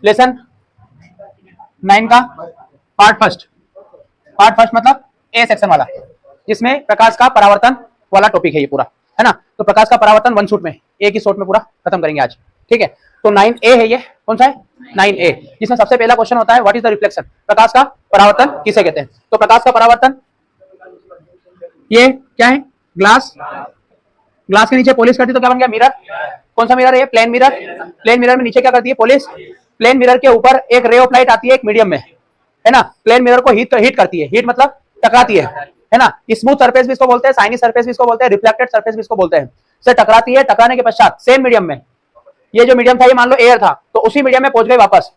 Lesson 9 का part first मतलब A section वाला, जिसमें प्रकाश का परावर्तन वाला टॉपिक है ये पूरा, है ना। तो प्रकाश का परावर्तन वन शॉट में, एक ही शॉट में पूरा खत्म करेंगे आज, ठीक है। तो 9A है, ये कौन सा है 9A, जिसमें सबसे पहला क्वेश्चन होता है व्हाट इज द रिफ्लेक्शन, प्रकाश का परावर्तन किसे कहते हैं। तो प्रकाश का परावर्तन, ये क्या है, ग्लास के नीचे पॉलिश करती तो क्या बन गया, मिरर। कौन सा मिरर है, प्लेन मिरर। प्लेन मिरर में नीचे क्या करती है, पॉलिश। प्लेन मिरर के ऊपर एक रे ऑफ लाइट आती है एक मीडियम में, है ना। प्लेन मिरर को हीट करती है, हीट मतलब टकराती है ना। स्मूथ सरफेस भी इसको बोलते हैं, शाइनी सरफेस भी इसको बोलते हैं, रिफ्लेक्टेड सरफेस भी इसको बोलते हैं। से टकराती है, टकराने के पश्चात सेम मीडियम में, ये जो मीडियम था ये मान लो एयर था, तो उसी मीडियम में पहुंच गई वापस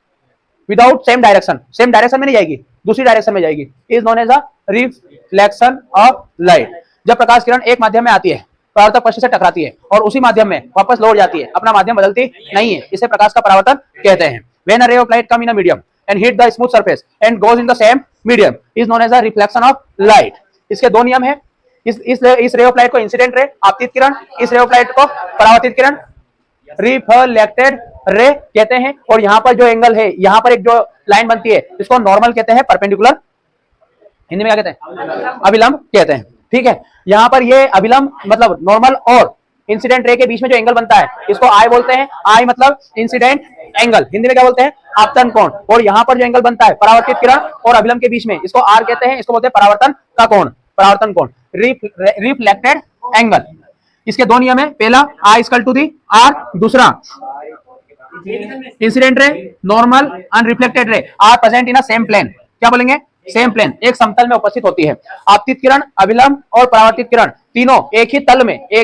विदाउट सेम डायरेक्शन में नहीं जाएगी, दूसरी डायरेक्शन में जाएगी, is known as a reflection of light. जब प्रकाश किरण एक माध्यम में आती है, परावर्तक पृष्ठ से टकराती है और उसी माध्यम में वापस लौट जाती है, अपना माध्यम बदलती नहीं है, इसे प्रकाश का परावर्तन कहते हैं। When a ray of light come in a medium and hit the smooth surface and goes in the same medium is known as a reflection of light. इसके दो नियम है, इस रे ऑफ लाइट को इंसिडेंट रे आपतित किरण, इस रे ऑफ लाइट को परावर्तित किरण रिफ्लेक्टेड रे कहते हैं। और यहाँ पर जो एंगल है, यहाँ पर एक जो लाइन बनती है इसको नॉर्मल कहते हैं, परपेंडिकुलर हिंदी में क्या कहते हैं, अभिलंब कहते हैं, ठीक है। यहाँ पर ये अभिलंब मतलब नॉर्मल और इंसिडेंट रे के बीच में जो एंगल बनता है इसको आई बोलते हैं, आई मतलब इंसिडेंट एंगल, हिंदी में क्या बोलते हैं, आपतन कोण। और यहाँ पर जो एंगल बनता है परावर्तित किरण और अभिलंब के बीच में, इसको आर कहते हैं, इसको बोलते हैं परावर्तन का कोण, परावर्तन कोण, रिफ्लेक्टेड एंगल। इसके दो नियम है, पहला I equal to the R, दूसरा incident ray, normal, unreflected ray are present in a same plane. क्या बोलेंगे, सेम प्लेन, एक समतल में उपस्थित होती है। आपतित किरण, अभिलंब और परावर्तित किरण तीनों एक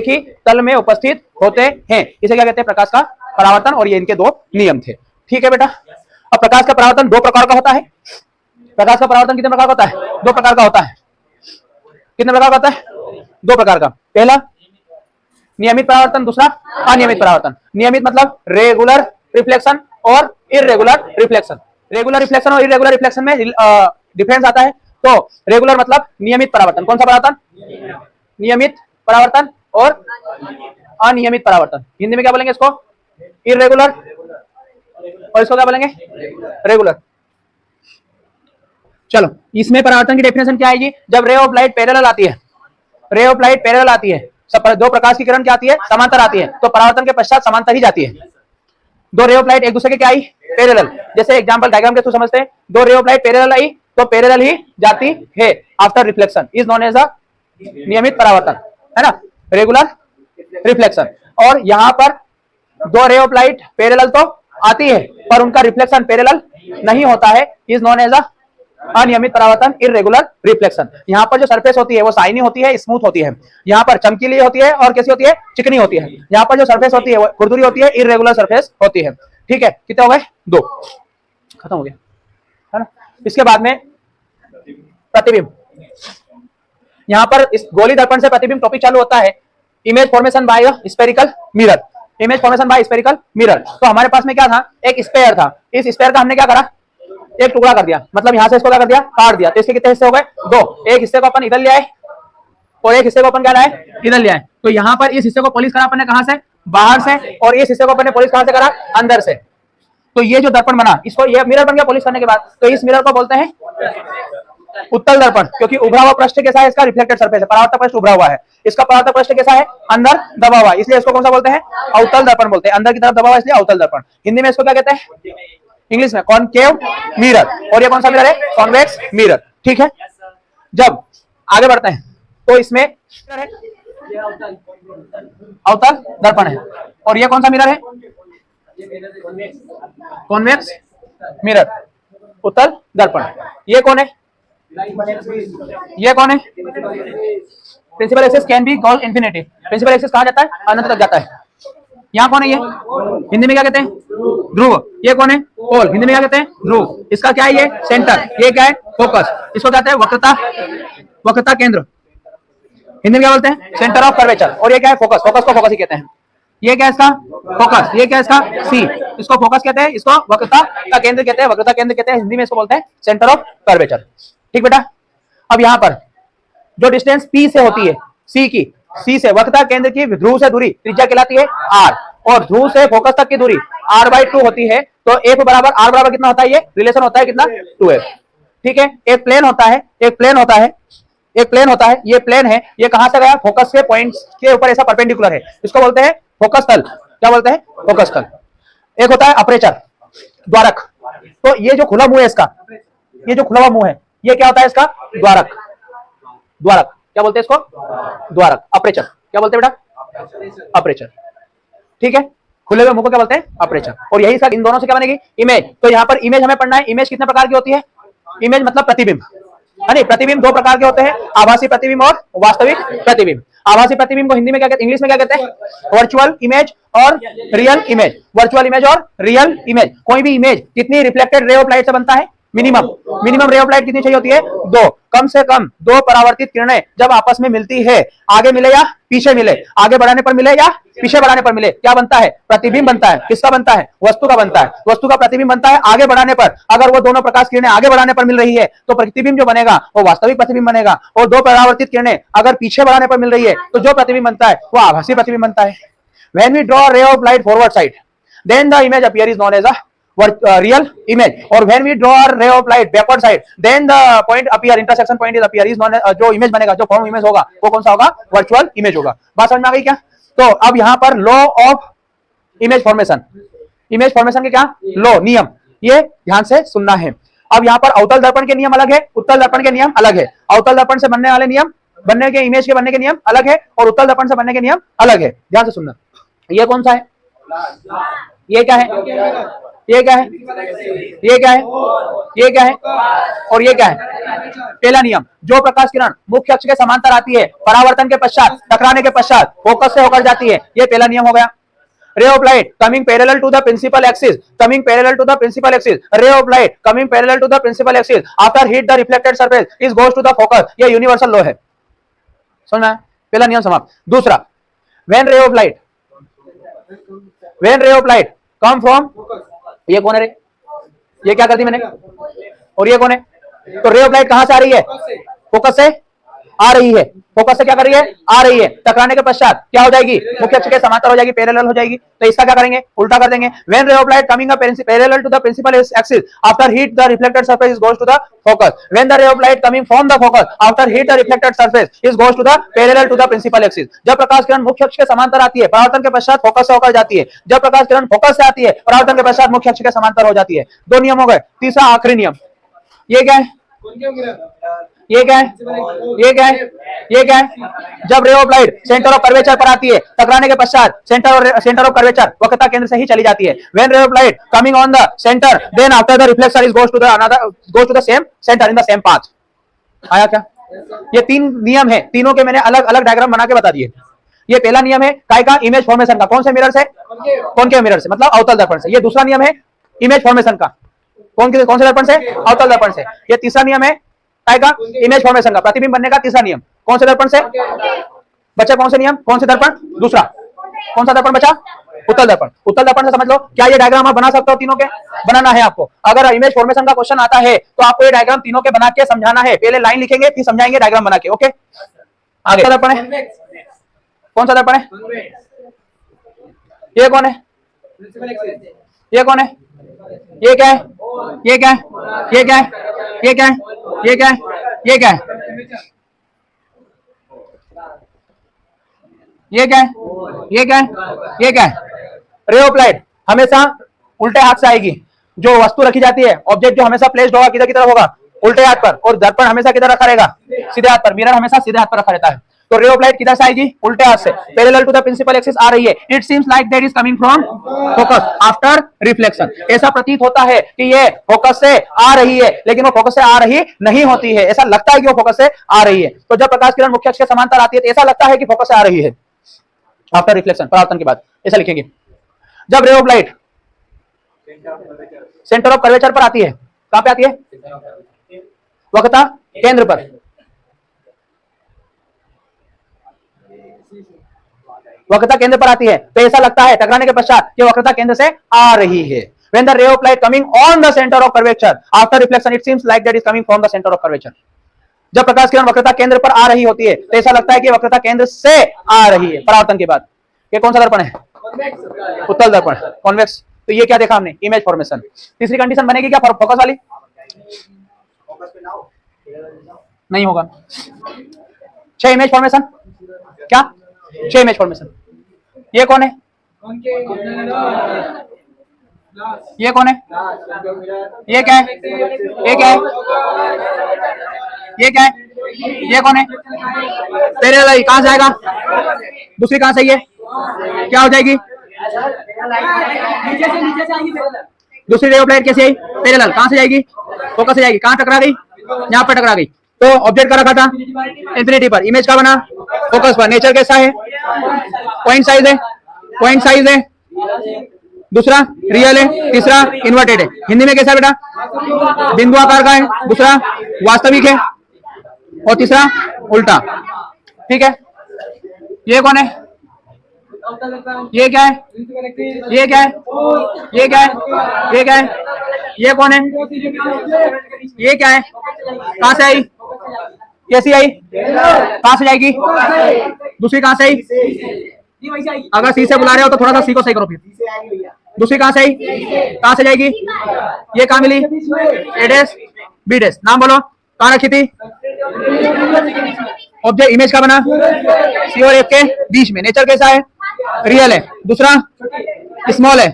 ही तल में उपस्थित होते हैं, इसे क्या कहते हैं, प्रकाश का परावर्तन। और ये इनके दो नियम थे, ठीक है बेटा। अब प्रकाश का परावर्तन दो प्रकार का होता है। प्रकाश का परावर्तन कितने प्रकार का होता है, दो प्रकार का होता है। कितने प्रकार का होता है, दो प्रकार का। पहला नियमित परावर्तन, दूसरा अनियमित परावर्तन। नियमित मतलब रेगुलर रिफ्लेक्शन और इररेगुलर रिफ्लेक्शन। रेगुलर रिफ्लेक्शन और इररेगुलर रिफ्लेक्शन में डिफरेंस आता है। तो रेगुलर मतलब नियमित परावर्तन, कौन सा परावर्तन, नियमित परावर्तन और अनियमित परावर्तन। हिंदी में क्या बोलेंगे इसको, इररेगुलर, और इसको क्या बोलेंगे, रेगुलर। चलो, इसमें परावर्तन की डेफिनेशन क्या आएगी, जब रे ऑफ लाइट पैरेलल आती है, रे ऑफ लाइट पैरेलल आती है, सब दो प्रकाश की किरण क्या आती है, समांतर आती है, तो परावर्तन के पश्चात समांतर ही जाती है। दो रे ऑफ लाइट एक दूसरे के क्या आई, पैरेलल। जैसे एग्जांपल डायग्राम के थ्रू समझते हैं, दो रे ऑफ लाइट पैरेलल आई तो पैरेलल ही जाती है after reflection, is known as a नियमित परावर्तन, है ना, रेगुलर रिफ्लेक्शन। और यहाँ पर दो रे ऑफ लाइट पैरेलल तो आती है पर उनका रिफ्लेक्शन पैरेलल नहीं होता है, इज नोन एज अ अनियमित परावर्तन, इररेगुलर रिफ्लेक्शन। यहाँ पर जो सरफेस होती है वो शाइनी होती है, स्मूथ होती है, यहाँ पर चमकीली होती है और कैसी होती है, चिकनी होती है। यहाँ पर जो सरफेस होती है वो खुरदुरी होती है, इररेगुलर सरफेस होती है, ठीक है। कितने हो गए, दो, खत्म हो गया, है ना। इसके बाद में प्रतिबिंब, यहाँ पर इस गोली दर्पण से प्रतिबिंब टॉपिक चालू होता है, image formation by spherical mirror. Image formation by spherical mirror. तो हमारे पास में क्या था, एक स्फेयर था, इस स्फेयर का हमने क्या करा, एक टुकड़ा कर दिया, मतलब यहां से इसको क्या कर दिया, काट दिया। तो इसके कितने हिस्से हो गए, दो। एक हिस्से को अपन इधर ले आए और एक हिस्से को अपन क्या लाए, इधर ले आए। तो यहाँ पर इस हिस्से को पॉलिश करा अपन ने कहां से, बाहर से, और इस हिस्से को अपन ने पॉलिश कहां से करा, अंदर से। तो ये जो दर्पण बना, इसको ये मिरर बन गया पॉलिश करने के बाद, तो इस मिरर को बोलते हैं उत्तल दर्पण, क्योंकि उभरा हुआ पृष्ठ कैसा है, इसका रिफ्लेक्टेड सरफेस है, परावर्तक पृष्ठ उभरा हुआ है, इसका परावर्तक पृष्ठ कैसा है, अंदर दबा हुआ, इसलिए इसको कौन सा बोलते हैं, अवतल दर्पण बोलते हैं, अंदर की तरफ दबा हुआ इसलिए अवतल दर्पण। हिंदी में इसको क्या कहते हैं, इंग्लिश में कॉनकेव मिरर। और ये कौन सा मिरर है, कॉन्वेक्स मिरर, ठीक है। जब आगे बढ़ते हैं तो इसमें अवतल दर्पण है, और ये कौन सा मिरर है, कॉन्वेक्स मिरर, उत्तल दर्पण। ये कौन है, ये कौन है, principal axis can be called infinity. Principal axis कहां जाता है, अनंत तक जाता है। यहाँ कौन है, ये हिंदी में क्या कहते हैं, ध्रुव। ये कौन है, पोल, हिंदी में क्या कहते हैं, ध्रुव। इसका क्या है, ये सेंटर, ये क्या है, फोकस। इसको कहते हैं वक्रता केंद्र, हिंदी में क्या बोलते हैं, सेंटर ऑफ कर्वेचर। और ये क्या है, फोकस, फोकस को फोकस ही कहते हैं। ये क्या है इसका फोकस, ये क्या है इसका सी, इसको फोकस कहते हैं, इसको वक्रता का केंद्र कहते हैं, वक्रता केंद्र कहते हैं, हिंदी में इसको बोलते हैं सेंटर ऑफ कर्वेचर, ठीक बेटा। अब यहाँ पर जो डिस्टेंस पी से होती है, सी से वक्रता केंद्र की ध्रुव से दूरी त्रिज्या कहलाती है आर, और ध्रुव से फोकस तक की दूरी r/2 होती है, तो f बराबर r बराबर कितना होता है, ये रिलेशन होता है कितना 2f। ठीक है, एक प्लेन होता है, एक प्लेन होता है, एक प्लेन होता है, ये प्लेन है, ये कहां से गया, फोकस के पॉइंट के ऊपर ऐसा परपेंडिकुलर है, इसको बोलते हैं फोकस तल। क्या बोलते हैं, फोकस तल। एक होता है अपर्चर, द्वारक। तो ये जो खुला मुंह है इसका, ये जो खुला हुआ मुंह है, ये क्या होता है इसका, द्वारक। द्वारक क्या बोलते हैं इसको, द्वारक। अपर्चर क्या बोलते हैं बेटा, अपर्चर। ठीक है, खुले हुए मुंह को क्या बोलते हैं, अपर्चर। और यही सब इन दोनों से क्या बनेगी, इमेज। तो यहाँ पर इमेज हमें पढ़ना है, इमेज कितने प्रकार की होती है, इमेज मतलब प्रतिबिंब, है नहीं। प्रतिबिंब दो प्रकार के होते हैं, आभासी प्रतिबिंब और वास्तविक प्रतिबिंब। आभासी प्रतिबिंब को हिंदी में क्या कहते हैं, इंग्लिश में क्या कहते हैं, वर्चुअल इमेज और रियल इमेज। वर्चुअल इमेज और रियल इमेज। कोई भी इमेज कितनी रिफ्लेक्टेड रे ऑफ लाइट से बनता है, मिनिमम रे ऑफ लाइट कितनी चाहिए होती है, दो। कम से कम दो परावर्तित किरणें जब आपस में मिलती है, आगे मिले या पीछे मिले, आगे बढ़ाने पर मिले या पीछे बढ़ाने पर मिले, क्या बनता है, प्रतिबिंब बनता है। किसका बनता है, वस्तु का बनता है। वस्तु का प्रतिबिंब बनता है आगे बढ़ाने पर। अगर वो दोनों प्रकाश किरणें आगे बढ़ाने पर मिल रही है तो प्रतिबिंब जो बनेगा वो वास्तविक प्रतिबिंब बनेगा। और दो परावर्तित किरणें अगर पीछे बढ़ाने पर मिल रही है तो जो प्रतिबिंब बनता है वो आभासी प्रतिबिंब बनता है। When we draw a ray of light forward side, then the image appear is known as a real image. और when we draw a ray of light backward side, then the point appear, intersection point is appear is known as, जो image बनेगा, जो form image होगा वो कौन सा होगा, virtual image होगा। बात समझ में आ गई क्या। तो अब यहाँ पर law of image formation, image formation के क्या लॉ, नियम, ये ध्यान से सुनना है। अब यहाँ पर अवतल दर्पण के नियम अलग है, उत्तल दर्पण के नियम अलग है। अवतल दर्पण से बनने वाले नियम, बनने के इमेज के बनने के नियम अलग है, और उत्तल दर्पण से बनने के नियम अलग है। ध्यान से सुनना। ये कौन सा है, ये क्या है, ये क्या है, ये क्या है, ये क्या है, और ये क्या है। पहला नियम, जो प्रकाश किरण मुख्य अक्ष के समांतर आती है, परावर्तन के पश्चात, टकराने के पश्चात फोकस से होकर जाती है, ये पहला नियम हो गया। Ray of light coming parallel to the principal axis, coming parallel to the principal axis, ray of light coming parallel to the principal axis after hit the reflected surface is goes to the focus, ये universal law है। समझना है, पहला नियम समाप्त। दूसरा, when ray of light, when ray of light come from, ये कौन है रे, ये क्या कर दी मैंने, और ये कौन है, तो रे ऑफ लाइट कहां से आ रही है, फोकस से आ रही है। फोकस से क्या कर रही है, आ रही है। टकराने के पश्चात क्या हो जाएगी, मुख्य अक्ष के समांतर हो जाएगी, पैरेलल हो जाएगी। तो इसका क्या करेंगे, उल्टा कर देंगे। When ray of light coming parallel to the principal axis after hit the reflected surface is goes to the focus, when the ray of light coming from the focus after hit the reflected surface is goes to the parallel to the principal axis. जब प्रकाश किरण मुख्य अक्ष के समांतर आती है, परावर्तन के पश्चात फोकस से होकर जाती है। जब प्रकाश किरण फोकस से आती है, परावर्तन के पश्चात मुख्य अक्ष के समांतर हो जाती है। दो नियम हो गए। तीसरा आखिरी नियम, ये क्या है, ये क्या है, ये क्या है, ये क्या है, जब रे of light centre of curvature पर आती है, टकराने के पश्चात सेंटर ऑफ कर्वेचर वक्रता केंद्र से ही चली जाती है। When ray of light coming on the centre, then after the reflection is goes to the another, goes to the same centre in the same path. आया क्या, ये तीन नियम है, तीनों के मैंने अलग अलग डायग्राम बना के बता दिए। ये पहला नियम है काय का, इमेज फॉर्मेशन का। कौन से मिरर से, कौन के मिरर से, मतलब अवतल दर्पण से। ये दूसरा नियम है इमेज फॉर्मेशन का, कौन से दर्पण से, अवतल दर्पण से। ये तीसरा नियम है काय का, इमेज फॉर्मेशन का, प्रतिबिंब बनने का तीसरा नियम। कौन से दर्पण से बचा, कौन से नियम, कौन से दर्पण, दूसरा कौन सा दर्पण बचा, उत्तल दर्पण। उत्तल दर्पण से समझ लो। क्या ये डायग्राम आप बना सकते हो, तीनों के बनाना है आपको। अगर इमेज फॉर्मेशन का क्वेश्चन आता है तो आपको ये डायग्राम तीनों के बना के समझाना है। पहले लाइन लिखेंगे फिर समझाएंगे डायग्राम बना के। ओके, आगे दर्पण है, कौन सा दर्पण है, ये कौन है, ये कौन है, ये क्या है, ये क्या है, ये क्या है, ये क्या है, ये क्या है, ये क्या है, ये क्या है, ये क्या है, ये क्या है। रे ऑफ लाइट हमेशा उल्टे हाथ से आएगी। जो वस्तु रखी जाती है, ऑब्जेक्ट जो हमेशा प्लेस्ड होगा किधर की तरफ होगा, उल्टे हाथ पर। और दर्पण हमेशा किधर रखा रहेगा, सीधे हाथ पर। मिरर हमेशा सीधे हाथ पर रखा रहता है। तो रे ऑफ लाइट किधर से आएगी, उल्टे हाथ से। Parallel to the principal axis आ रही है। It seems like that is coming from focus after reflection. ऐसा प्रतीत होता है कि ये फोकस से आ रही है, लेकिन वो फोकस से आ रही नहीं होती है। ऐसा लगता है कि वो फोकस से आ रही है। तो जब प्रकाश किरण मुख्य अक्ष के समांतर आती है तो ऐसा लगता है कि फोकस से आ रही है आफ्टर रिफ्लेक्शन, परावर्तन के बाद। ऐसा लिखेंगे। जब रे of light centre of curvature पर आती है, कहां पे आती है, वक्रता केंद्र पर। वक्रता केंद्र पर आती है तो ऐसा लगता है टकराने के पश्चात कि वक्रता केंद्र से आ रही है। When the ray of light coming on the center of curvature after reflection, it seems like that is coming from the center of curvature. जब प्रकाश किरण वक्रता केंद्र पर आ रही होती है तो ऐसा लगता है कि वक्रता केंद्र से आ रही है परावर्तन के बाद। ये कौन सा दर्पण है, उत्तल दर्पण, कॉन्वेक्स। तो ये क्या देखा हमने, इमेज फॉर्मेशन। तीसरी कंडीशन बनेगी क्या, फोकस वाली, नहीं होगा। 6 इमेज फॉर्मेशन, क्या 6 इमेज फॉर्मेशन। ये कौन है, ये कौन है, ये क्या है, ये क्या है, ये क्या है, ये कौन है, पैरेलल। कहां से आएगा, दूसरी कहां से, ये क्या हो जाएगी, दूसरी रे ऑफ लाइट कैसे आई, पैरेलल। कहां से जाएगी, फोकस से जाएगी। कहां टकरा गई, यहाँ पर टकरा गई। तो ऑब्जेक्ट का रखा था इंफिनिटी पर, इमेज का बना फोकस पर। नेचर कैसा है, पॉइंट साइज है, पॉइंट साइज है। दूसरा रियल है, तीसरा इन्वर्टेड है। हिंदी में कैसा बेटा, बिंदु आकार का है। दूसरा वास्तविक है और तीसरा उल्टा। ठीक है, ये कौन है, ये क्या है, ये क्या है, ये क्या है, ये क्या है, ये कौन है, ये क्या है, कहां से आई, कैसी आई, कहां से जाएगी, दूसरी कहां से आई, अगर सी से बुला रहे हो तो थोड़ा सा सी को सही करो फिर। दूसरी कहां से आई, कहां से जाएगी, ये कहां मिली, ए डैश बी डैश। नाम बोलो, कहां रखी थी, ऑब्जेक्ट इमेज का बना सी और एफ के बीच में। नेचर कैसा है, रियल है। दूसरा स्मॉल है,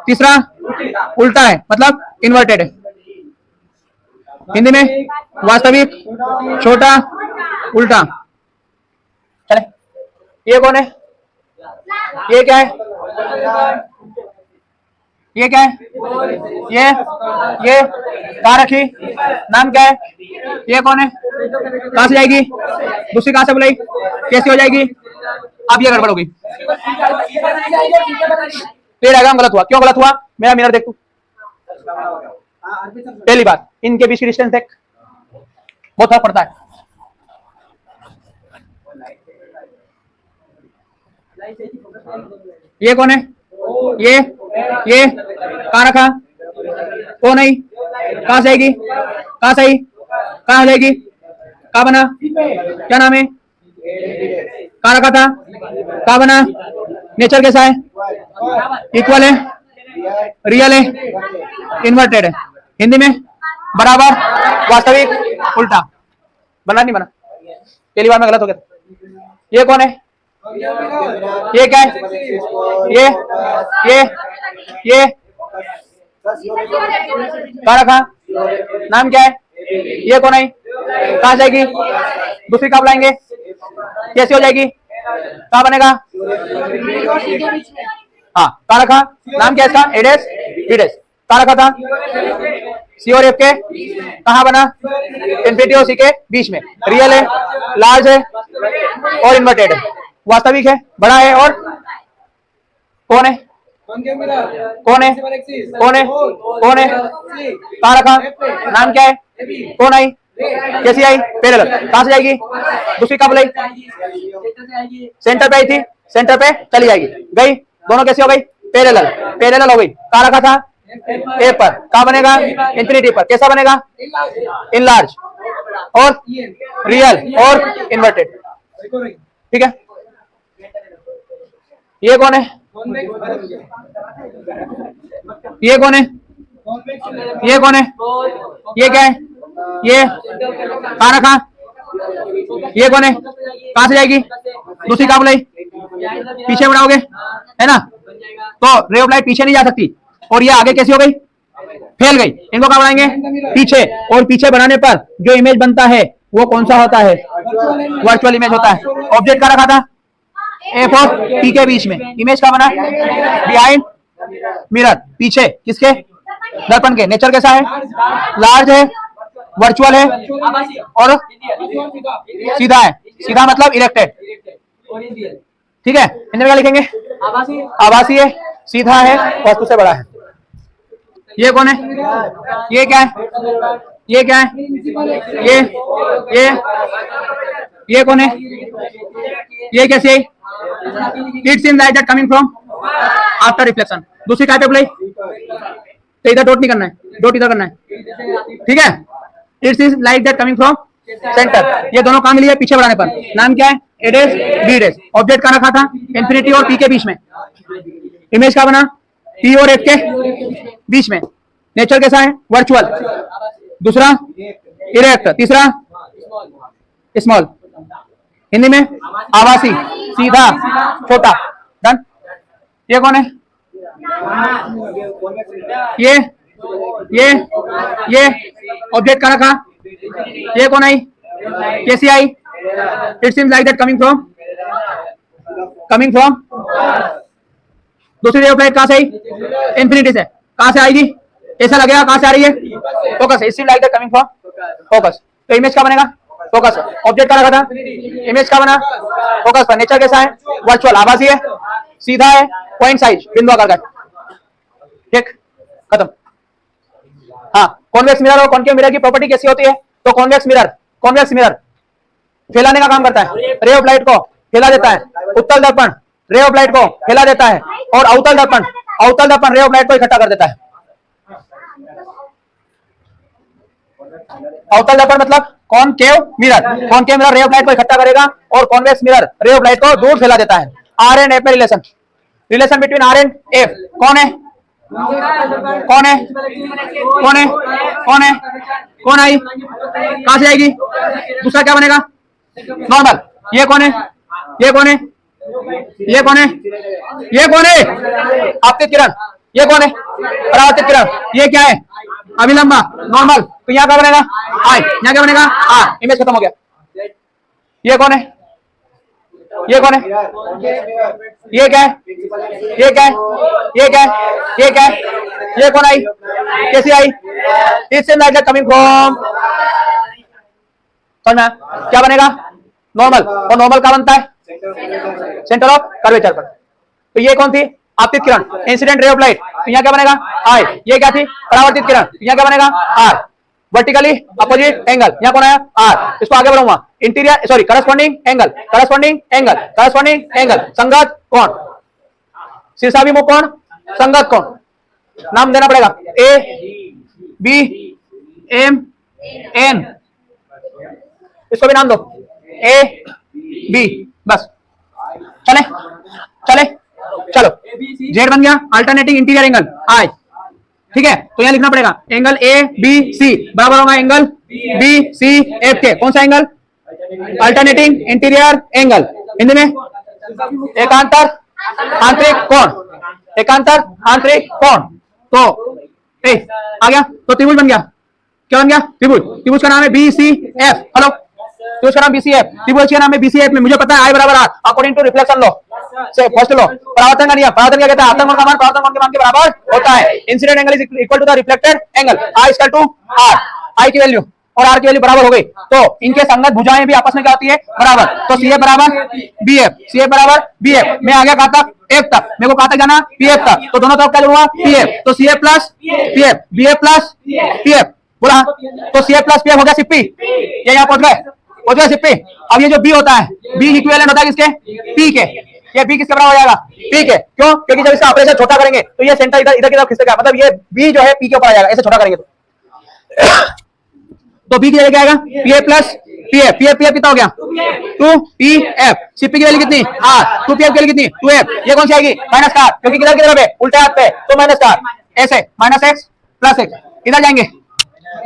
तीसरा उल्टा है, मतलब इन्वर्टेड है। हिंदी में वास्तविक, छोटा, उल्टा। चले, ये कौन है, ये क्या है, ये क्या है, ये कहां रखी, नाम क्या है, ये कौन है, कहां से जाएगी, दूसरी कहां से बुलाई, कैसी हो जाएगी। अब ये गड़बड़ होगी, ये डायग्राम गलत हुआ। क्यों गलत हुआ, मेरा मिरर देख तू। पहली बात, इनके बीच की डिस्टेंस देख, बहुत फर्क पड़ता है। ये कौन है, ये कहां रखा, ओ नहीं, कहां से आएगी, कहां से आई, कहां हो जाएगी, कहां बना, क्या नाम है, कहां रखा था, कहां बना। नेचर कैसा है, इक्वल है, रियल है, इन्वर्टेड है। हिंदी में बराबर, वास्तविक, उल्टा। बना नहीं बना, पहली बार में गलत हो गया। ये कौन है, ये क्या है, ये कहां रखा, नाम क्या है, ये कौन है, कहां जाएगी, दूसरी कहां बुलाएंगे, कैसी हो जाएगी, कहां बनेगा, हाँ कहां रखा, नाम क्या है इसका, ए डैश बी डैश। कहां रखा था, सी और एफ के कहां बना, इन्फिनिटी और सी के बीच में। रियल है, लार्ज है और इन्वर्टेड है। वास्तविक है, बड़ा है और कौन है, कौन है, कौन है, कौन है, कहां रखा, नाम क्या है, कौन आई, कैसी आई, पैरेलल। कहां से जाएगी, दूसरी कहां बुलाई, सेंटर पे आई थी, सेंटर पे चली जाएगी, गई, दोनों कैसी हो गई, पैरेलल, पैरेलल हो गई। कहां रखा था, ए पर, कहां बनेगा, इंफिनिटी पर। कैसा बनेगा, इनलार्ज और रियल और इन्वर्टेड। ठीक है, ये कौन है, ये कौन है, ये कौन है, ये क्या है, ये कहां रखा, ये कौन है, कहां से जाएगी, दूसरी कहां बुलाई, पीछे बढ़ाओगे है ना, तो रे ऑफ लाइट पीछे नहीं जा सकती और ये आगे कैसी हो गई, फैल गई। इनको कहां बढ़ाएंगे, पीछे। और पीछे बढ़ाने पर जो इमेज बनता है वो कौन सा होता है, वर्चुअल इमेज होता है। ऑब्जेक्ट का रखा था एफ और पी के बीच में, इमेज का बना बिहाइंड मिरर, पीछे किसके, दर्पण के। नेचर कैसा है, लार्ज है, वर्चुअल है और सीधा है। सीधा मतलब इरेक्टेड। ठीक है, हिंदी में क्या लिखेंगे, आभासी है, सीधा है, वस्तु से बड़ा है। ये कौन है, ये क्या है, ये क्या है, ये कौन है, ये कैसे है, it's in light that coming from after reflection. दूसरी काय पे बुलाई, तो इधर डॉट नहीं करना है, डॉट इधर करना है। ठीक है, it's is light that coming from centre. ये दोनों काम मिली है पीछे बढ़ाने पर। नाम क्या है, ए डैश बी डैश। ऑब्जेक्ट का रखा था इंफिनिटी और पी के बीच में। इमेज का बना पी और एफ के बीच में। नेचर कैसा है? वर्चुअल। दूसरा इरेक्ट। तीसरा स्मॉल। हिंदी में आवासी, सीधा, छोटा। डन। ये कौन है? ये ऑब्जेक्ट का रखा। ये कौन आई? कैसी आई? It seems like that coming from दूसरी रे ऑफ लाइट कहां से आई? इंफिनिटी से। कहां से आएगी? ऐसा लगेगा कहां से आ रही है? Focus. It seems like that coming from focus. तो इमेज का बनेगा? फोकस। ऑब्जेक्ट का रखा था, इमेज का बना फोकस पर। नेचर कैसा है? वर्चुअल, आभासी है, सीधा है, पॉइंट साइज, बिंदु आकार का। ठीक, खत्म। हाँ, कॉन्वेक्स मिरर और कॉन्केव मिरर की प्रॉपर्टी कैसी होती है? तो कॉन्वेक्स मिरर फैलाने का काम करता है, रे ऑफ लाइट को फैला देता है। उत्तल दर्पण रे ऑफ लाइट को फैला देता है, और अवतल दर्पण रे ऑफ लाइट को इकट्ठा कर देता है। अवतल दर्पण मतलब concave mirror ray of light को इकट्ठा करेगा, और convex mirror ray of light को दूर फैला देता है। आर एंड एफ में relation between R and F कौन है? कौन आई? कहां से आएगी? दूसरा क्या बनेगा? नॉर्मल। ये कौन है? आपतित किरण। ये कौन है? परावर्तित किरण। ये क्या है? अभिलंबा, नॉर्मल। तो यहाँ क्या बनेगा? आई। यहाँ क्या बनेगा? आर। इमेज खत्म हो गया। ये कौन है? ये क्या है? ये कौन आई? कैसी आई? इससे लाइक कमिंग फ्रॉम। समझना क्या बनेगा? नॉर्मल। और नॉर्मल का बनता है सेंटर ऑफ कर्वेचर पर। तो ये कौन थी? आपतित किरण, इंसिडेंट रे ऑफ लाइट। तो यहाँ क्या बनेगा? आई। ये क्या थी? परावर्तित किरण। यहाँ क्या बनेगा? आर। वर्टिकली अपोजिट एंगल, यहाँ कौन आया? आर। इसको आगे बढ़ाऊंगा। इंटीरियर सॉरी करस्पॉन्डिंग एंगल, संगत कोण, शीर्षाभिमुख कोण, संगत कोण। नाम देना पड़ेगा। ए बी एम एन, इसको भी नाम दो। ए बी, बस। चलो जेड बन गया। अल्टरनेटिंग इंटीरियर एंगल आई। ठीक है, तो यहां लिखना पड़ेगा एंगल ए बी सी बराबर होगा एंगल बी सी एफ के। कौन सा angle? Alternating interior angle. Hindi में एकांतर आंतरिक कोण। तो आ गया। तो त्रिभुज बन गया। क्या बन गया? त्रिभुज का नाम है बी सी एफ। हेलो, त्रिभुज का नाम BCF। त्रिभुज का नाम है BCF में मुझे पता है I बराबर R according to reflection law से फर्स्ट लॉ। परावर्तन का नियम, परावर्तन क्या कहता है? आपतन कोण का मान परावर्तन कोण के मान के बराबर होता है। Incident angle is equal to the reflected angle. I equal to R। I की वैल्यू और R की वैल्यू बराबर हो गई, तो इनके संगत भुजाएं भी आपस में क्या होती है? बराबर। तो CF बराबर BF। मैं आ गया कहां तक? F तक। मेरे को कहां तक जाना? PF तक। तो दोनों तरफ क्या जोड़ूंगा? PF। तो CF plus PF, BF plus PF बोला। तो CF प्लस PF हो गया सिप्पी। ये यहाँ पहुंच गए सिप्पी। अब ये जो B होता है, B इक्विवेलेंट होता है किसके? P के। ये B किसके बराबर हो जाएगा? P के। क्यों? क्योंकि जब इसका ऑपरेशन छोटा करेंगे तो ये सेंटर इधर की तरफ खिसकेगा, मतलब ये B जो है P के ऊपर आ जाएगा, ऐसे छोटा करेंगे तो B की जगह क्या आएगा? PF plus PF। PF कितना हो गया? 2PF। CP की वैल्यू कितनी? R। 2PF की वैल्यू कितनी? 2F। ये कौन सी आएगी? माइनस का, क्योंकि किधर की तरफ है? उल्टे हाथ पे, तो माइनस का। ऐसे माइनस x प्लस x इधर जाएंगे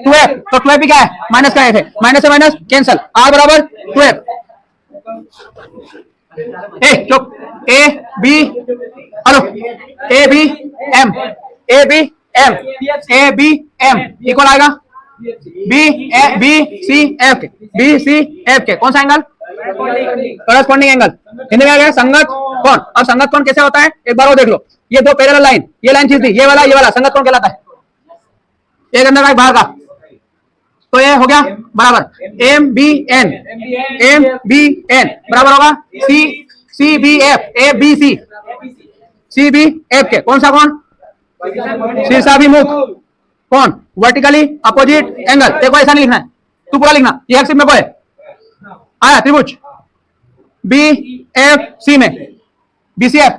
2F। तो 2F भी क्या है? माइनस का F है। माइनस से माइनस कैंसल, R बराबर 2F। चुप। A B hello, A B M equal आएगा B C F के। कौन सा एंगल? Corresponding angle. हिंदी में आ गया संगत कोण। अब संगत कोण कैसे होता है एक बार वो देख लो। ये दो पैरेलल लाइन, ये लाइन खींच दी, ये वाला संगत कोण कहलाता है। एक अंदर का एक बाहर का, तो ये हो गया बराबर MBN बराबर होगा CBF CBF के। कौन सा कोण? शीर्षाभिमुख कोण, वर्टिकली अपोजिट एंगल। देखो ऐसा नहीं लिखना है, तू पूरा लिखना। ये एक्सिस में को है आया त्रिभुज BFC में BCF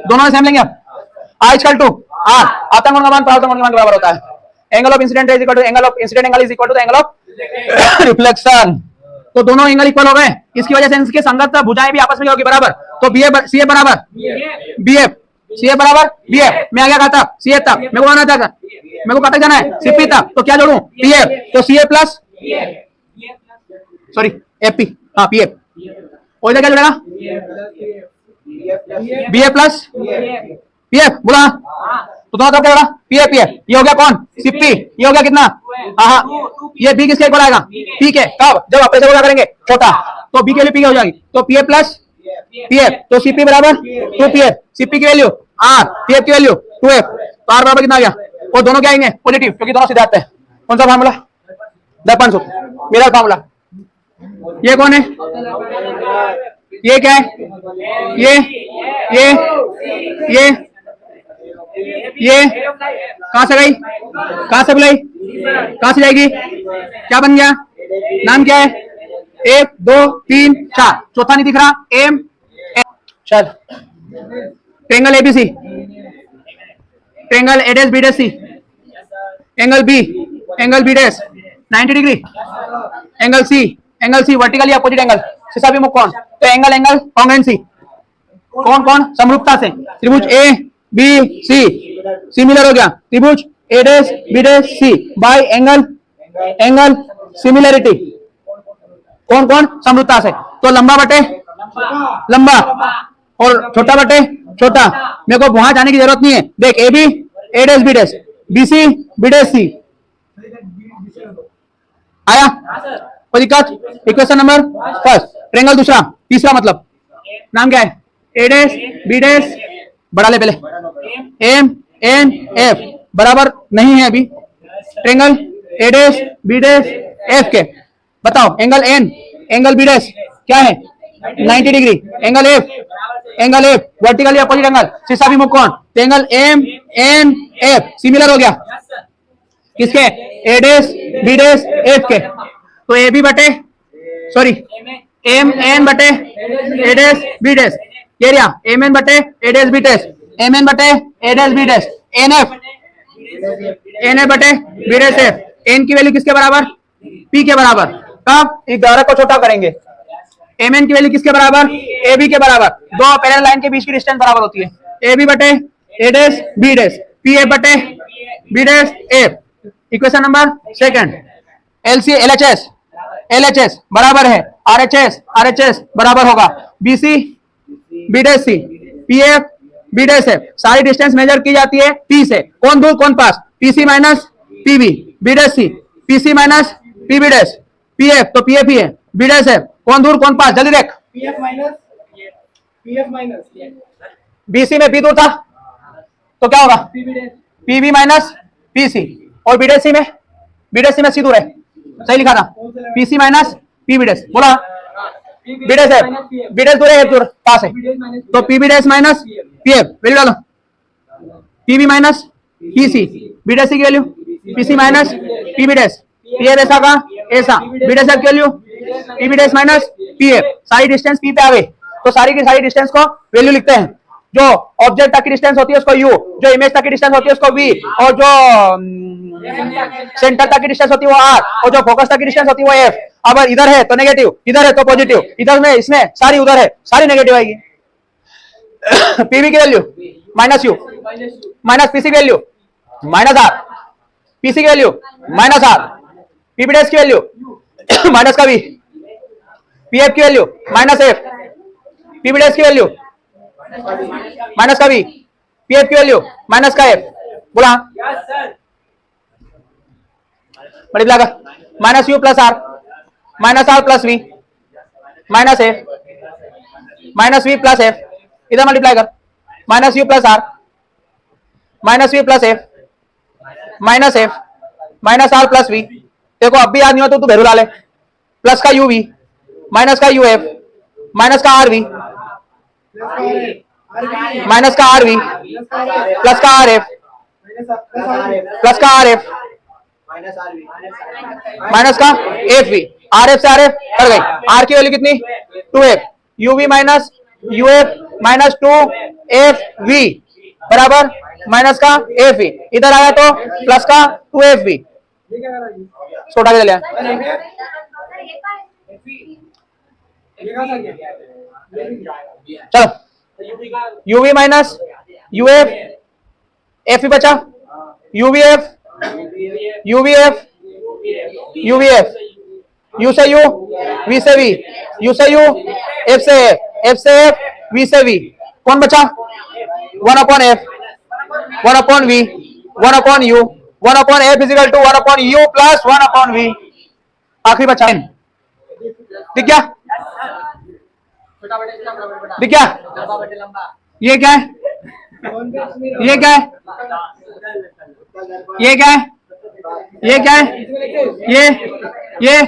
दोनों में सेम लेंगे आप। I equal to R। आपतन कोण का मान परावर्तन कोण के मान के बराबर होता है। Angle of incident is equal to angle of incident angle is equal to the angle of reflection. तो दोनों एंगल इक्वल हो गए, इसकी वजह से इनके संगत भुजाएं भी आपस में होगी बराबर। तो CF बराबर BF सी एफ बराबर बी एफ। मैं आ गया कहा था सी एफ तक, मेरे को आना था, मेरे को कहा जाना है सी पी तक, तो क्या जोड़ू पी एफ, तो C F plus sorry F P, हाँ पी एफ, और इधर क्या जुड़ेगा B F plus P F, बोला तो दोनों तरफ क्या होगा पी एफ पी एफ, ये हो गया कौन सिप्पी, ये हो गया कितना हाँ, ये बी किसके इक्वल आएगा पी के, कब जब ऑपरेशन क्या करेंगे छोटा, तो बी के लिए पी हो जाएगी, तो P F plus P F, तो सीपी बराबर 2 पी एफ, सीपी की वैल्यू आर, पी एफ की वैल्यू 2 एफ, तो आर बराबर कितना आ गया, और दोनों क्या आएंगे पॉजिटिव, क्योंकि दोनों सीधे आते हैं। कौन सा फार्मूला दर्पण सूत्र, मेरा फार्मूला, ये कौन है, ये क्या है, ये कहां से गई, कहां से बुलाई, कहां से जाएगी, क्या बन गया, नाम क्या है, 1 2 3 4, चौथा नहीं दिख रहा एम, चल triangle ABC, triangle A dash B dash C, angle B dash 90 degree, angle C vertically opposite angle, सीसा भी मुख कौन, तो एंगल कॉन्ग्रुएंसी, कौन कौन समरूपता से, त्रिभुज ए बी सी सिमिलर हो गया, त्रिभुज A dash B dash C by angle similarity, कौन कौन समरूपता से, तो लंबा बटे लंबा और छोटा बटे छोटा, मेरे को वहां जाने की जरूरत नहीं है, देख A B A dash B C B dash C आया, कोई दिक्कत, इक्वेशन नंबर फर्स्ट, ट्रेंगल दूसरा, तीसरा मतलब नाम क्या है, ए डैश बी डैश, बढ़ा ले पहले एम एन एफ बराबर नहीं है अभी, triangle A dash B dash F के, बताओ एंगल बी डैश क्या है 90 degree, angle F vertically opposite angle, शीर्षा मुख कौन, तो angle M N F similar हो गया किसके, A dash B dash F के, तो ए बी बटे सॉरी एम एन बटे ए डैश बी डैश, ये रहा एम एन बटे A dash B dash, M N बटे A dash B dash, N F बटे बी डैश एफ, एन की वैल्यू किसके बराबर पी के बराबर, कब इस दायरे को छोटा करेंगे, एम एन की वैल्यू किसके बराबर ए बी के बराबर, दो पैरेलल लाइन के बीच की डिस्टेंस बराबर होती है, ए बी बटे A dash B dash, P F बटे B dash F, equation number second, LC LHS बराबर है आरएचएस बराबर होगा BC B dash C, PF B dash F, सारी डिस्टेंस मेजर की जाती है पी से, कौन दूर कौन पास, PC minus PB B dash C, PC minus PB dash, PF तो पीएफ ही है, बी डैश एफ कौन दूर कौन पास, जल्दी देख, पीएफ माइनस बीसी में बी दूर था तो क्या होगा पीबी माइनस पीसी, और बी डैश सी में सी दूर है, सही लिखा था, पीसी माइनस पीबी डैश, बोला B dash F, B dash दूर है एफ दूर पास है, तो PB dash minus PF value डालो, PB minus PC, B dash की value PC minus PB dash, PF ऐसा का ऐसा, बी डैश की value PB dash minus PF, सारी डिस्टेंस पी पे आ गई, तो सारी की सारी डिस्टेंस को वैल्यू लिखते हैं, जो ऑब्जेक्ट तक की डिस्टेंस होती है उसको यू, जो इमेज तक की डिस्टेंस होती है उसको वी, और जो सेंटर तक की डिस्टेंस होती है वो आर, और जो फोकस तक की डिस्टेंस होती है वो एफ, अब इधर है तो नेगेटिव, इधर है तो पॉजिटिव, इधर में इसमें सारी उधर है सारी नेगेटिव आएगी, पीवी की value minus U, minus PC की वैल्यू माइनस आर, पीसी की value minus R, PB dash की वैल्यू माइनस का वी, पीएफ की value minus F, PB dash की वैल्यू माइनस का वी, पीएफ की वैल्यू माइनस का एफ, बोला मल्टीप्लाई कर, minus U plus R plus V minus F, minus V plus F, इधर मल्टीप्लाई कर, minus U plus R minus V plus F minus are plus we, देखो अब भी याद नहीं हो तो तू भैरू ला ले, प्लस का यू वी माइनस का यू एफ माइनस का आर वी माइनस का आर वी प्लस का आर एफ प्लस का आर एफ माइनस का एफ वी, आर एफ से आर एफ कर गई, आर की वैल्यू कितनी 2f, U V minus U F minus 2f V बराबर माइनस का एफ वी, इधर आया तो प्लस का 2f वी, छोटा के लिया चलो, UV minus U F, F भी बचा, U V F, U V F, U V F, U से यू, वी से वी, यू से यू, एफ से एफ, वी से वी, कौन बचा? 1 upon F, 1 upon V, 1 upon U, 1 upon F is equal to 1 upon U plus 1 upon V, आखिरी बचा N. दिख गया? दिख गया? ये क्या है? ये क्या है? ये क्या है? ये क्या है? ये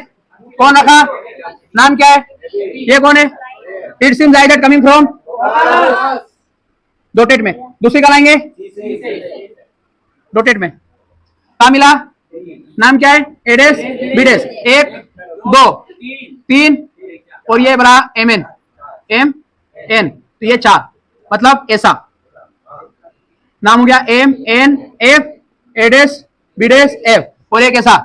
कौन रखा? नाम क्या है? ये कौन है? It seems like that coming from dotted में। दूसरी का लाएंगे डॉटेड में। कहा मिला? नाम क्या है? ए डेस बी डेस, 1 2 3 और ये बड़ा एम एन, एम एन, तो ये 4, मतलब ऐसा नाम हो गया M N F, A dash B dash F, और एक ऐसा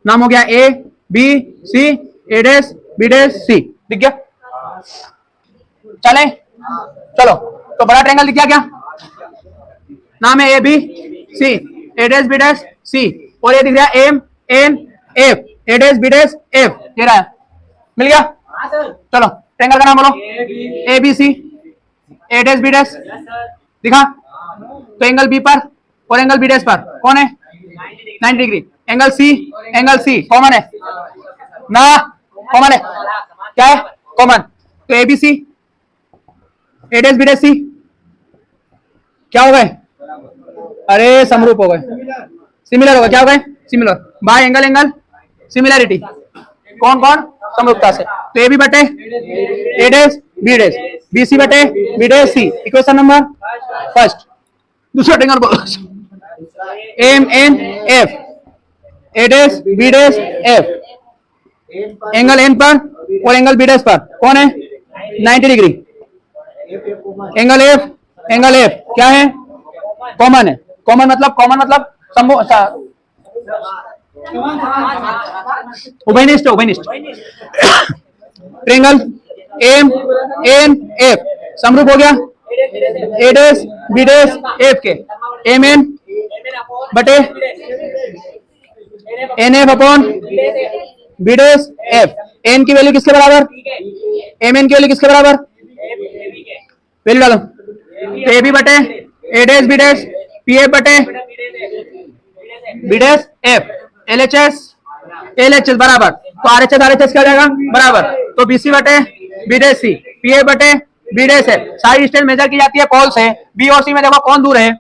नाम हो गया A B C, A dash B dash सी। दिख गया? चले चलो, तो बड़ा ट्रायंगल दिख गया क्या? नाम है A B C, A dash B dash सी, और ये दिख रहा है M N F, A dash B dash F, ये रहा है। मिल गया? चलो ट्रायंगल का नाम बोलो। A B C, A dash B डेस, दिखा? तो एंगल बी पर और एंगल बी डेस पर कौन है? 90 डिग्री। एंगल सी कॉमन है ना? कॉमन है, क्या है? कॉमन। तो A B C, A dash B dash सी क्या हो गए? अरे समरूप हो गए, सिमिलर हो गए। क्या हो गए? सिमिलर। बाय एंगल सिमिलरिटी, कौन कौन? समरूपता से। तो ए बी बटे A dash B days, B C बटे B dash C, equation number first. दूसरा ट्रायंगल बोलो, M N F, A dash B dash F, angle N पर और एंगल बी डेस पर कौन है? 90 डिग्री। एंगल एफ क्या है? कॉमन है। कॉमन मतलब उभयनिष्ठ। ट्रायंगल एम एन एफ समरूप हो गया A dash B dash F के, एम एन बटे N F upon B dash F. N की वैल्यू किसके बराबर? एम एन की वैल्यू किसके बराबर? वैल्यू डालो। तो ए बी बटे A dash B dash, P F बटे B dash F, L H S बराबर, तो आर एच एस क्या हो जाएगा? बराबर। तो बी सी बटे बी डेस सी, पी एफ बटे बी डेस एफ। सारी डिस्टेंस मेजर की जाती है पोल से। बी और सी में देखो कौन दूर है?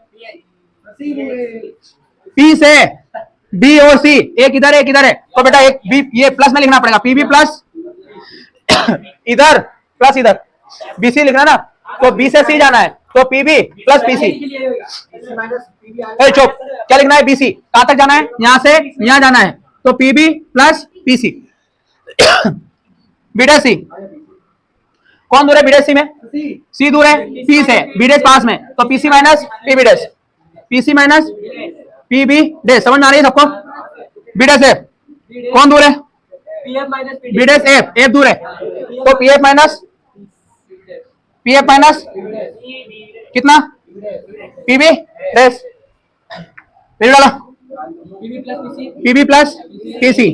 पी से बी और सी, एक इधर है, तो बेटा एक बी, ये प्लस में लिखना पड़ेगा, पी बी प्लस इधर प्लस इधर, बी सी लिखना ना, तो बी से सी जाना है, तो P B plus P C. चुप, क्या लिखना है? बी सी कहां तक जाना है? यहां से यहां जाना है, तो P B plus P C. B dash C कौन दूर है? बी डेस सी में सी दूर है पी से, बी डेस पास में, तो P C minus P B dash, P C minus P B dash. समझ में आ रही है सबको? बी डेस एफ कौन दूर है? बी डेस एफ दूर है, तो पी एफ माइनस कितना? P B dash. फिर डालो P B plus P C,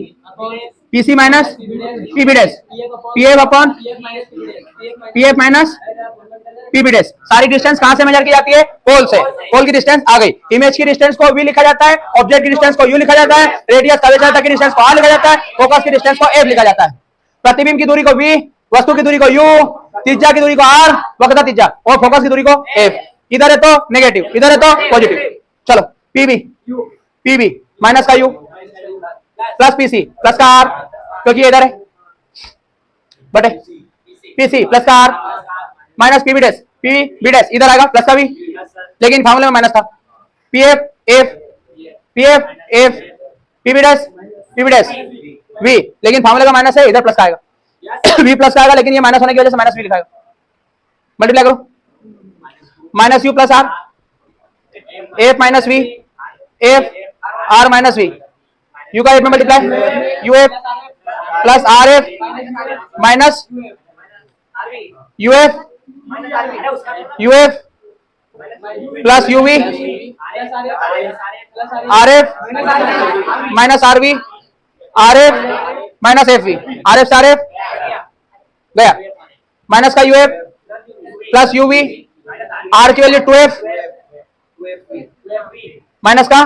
P C minus P B dash, P F upon P F minus P B dash. सारी डिस्टेंस कहां से मेजर की जाती है? पोल से। पोल की डिस्टेंस आ गई। इमेज की डिस्टेंस को वी लिखा जाता है, ऑब्जेक्ट की डिस्टेंस को यू लिखा जाता है, रेडियस कर्वेचर तक की डिस्टेंस को आर लिखा जाता है, फोकस की डिस्टेंस को एफ लिखा जाता है, प्रतिबिंब की दूरी को वी, वस्तु की दूरी को यू, त्रिज्या की दूरी को आर, वक्रता त्रिज्या, और फोकस की दूरी को एफ। इधर है तो नेगेटिव, इधर है तो पॉजिटिव। चलो पीबी माइनस का यू प्लस पीसी प्लस का आर, क्योंकि ये इधर है, बटे पीसी प्लस का R minus PB dash, PB dash इधर आएगा प्लस का वी, लेकिन फार्मूले में माइनस था। PF F PB dash V, लेकिन फार्मूले का माइनस है, इधर प्लस का आएगा। वी प्लस का आएगा, लेकिन ये माइनस होने की वजह से माइनस वी लिखाएगा। मल्टीप्लाई करो, minus U plus R, F minus V, F R minus V, U का एफ में multiply, U F plus R F minus U F plus UV R F minus RV R F minus F V R F R F गया minus का UF plus UV R की value 2f minus का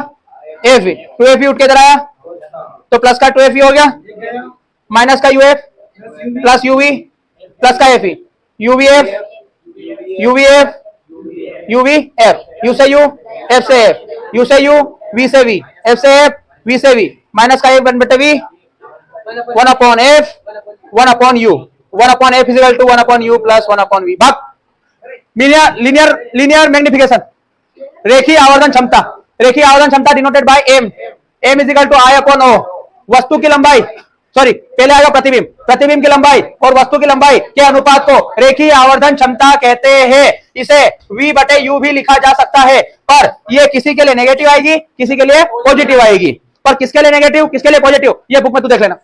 F V 2f उठ के इधर आया तो plus का 2f हो गया माइनस का यूएफ प्लस यूवी प्लस का F UVF UVF UV F U से यू एफ से एफ यू से यू वी से वी एफ से एफ वी से वी माइनस का एक 1 बटे V 1 upon F 1 upon U 1 upon F is equal to 1 upon U plus 1 upon V भाग लीनियर मैग्निफिकेशन रेखीय आवर्धन क्षमता denoted by M M is equal to I upon O वस्तु की लंबाई सॉरी पहले आएगा प्रतिबिंब की लंबाई और वस्तु की लंबाई के अनुपात को रेखीय आवर्धन क्षमता कहते हैं। इसे v बटे u भी लिखा जा सकता है पर ये किसी के लिए नेगेटिव आएगी किसी के लिए पॉजिटिव आएगी पर किसके लिए नेगेटिव किसके लिए पॉजिटिव ये बुक में तू देख लेना।